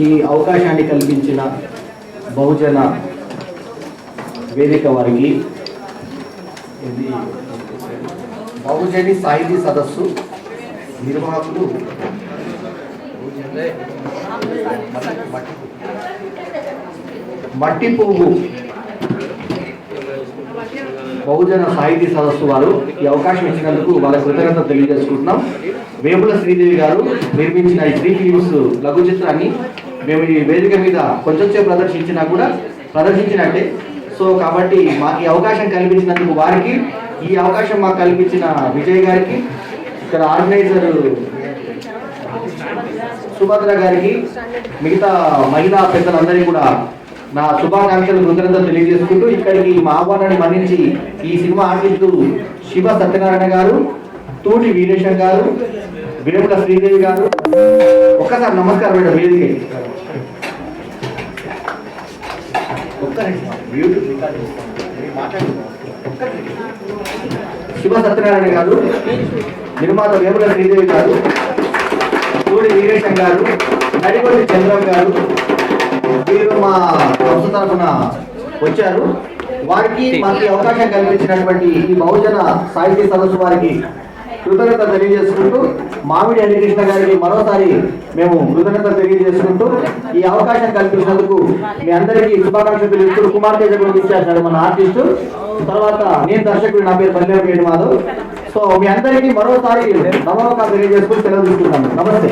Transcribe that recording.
ఈ అవకాశాన్ని కల్పించిన బహుజన వేదిక వారికి బహుజని సాహితీ సదస్సు నిర్వాహకులు మట్టి పువ్వు బహుజన సాహితీ సదస్సు వారు ఈ అవకాశం ఇచ్చినందుకు వాళ్ళ కృతజ్ఞత తెలియజేసుకుంటున్నాం. వేముల శ్రీదేవి గారు నిర్మించిన ఈ 3 ఫిలిమ్స్ లఘు చిత్రాన్ని మేము ఈ వేదిక మీద కొంచెం సేపు ప్రదర్శించినా కూడా ప్రదర్శించినట్టే. సో కాబట్టి మాకు ఈ అవకాశం కల్పించినందుకు వారికి, ఈ అవకాశం మాకు కల్పించిన విజయ్ గారికి, ఇక్కడ ఆర్గనైజర్ సుభద్ర గారికి, మిగతా మహిళా పెద్దలందరికీ కూడా నా శుభాకాంక్షలు కృతజ్ఞతలు తెలియజేసుకుంటూ ఇక్కడికి మా ఆహ్వానాన్ని మన్నించి ఈ సినిమా ఆర్టిస్టు శివ సత్యనారాయణ గారు, తూటి వీరేశం గారు, వేముల శ్రీదేవి గారు, ఒక్కసారి నమస్కారం మేడం. వేదిక శివ సత్యనారాయణ గారు, నిర్మాత వేముల శ్రీదేవి గారు, తూటి వీరేశం గారు, నడిగొండి చంద్రం గారు, వీరు మా సంస్థ తరఫున వచ్చారు. వారికి మాకు అవకాశం కల్పించినటువంటి ఈ బహుజన సాహితీ సదస్సు వారికి కృతజ్ఞత తెలియజేసుకుంటూ, మామిడి హరికృష్ణ గారికి మరోసారి మేము కృతజ్ఞత తెలియజేసుకుంటూ ఈ అవకాశం కల్పించినందుకు మీ అందరికీ శుభాకాంక్షలు తెలుస్తూ, కుమార్ తేజ కూడా ఇచ్చేస్తాడు మన ఆర్టిస్టు. తర్వాత నేను దర్శకుడు, నా పేరు పల్లె మాధవ్. సో మీ అందరికీ మరోసారి నమస్కారం తెలియజేసుకుంటూ సెలవు తీసుకుంటాను. నమస్తే.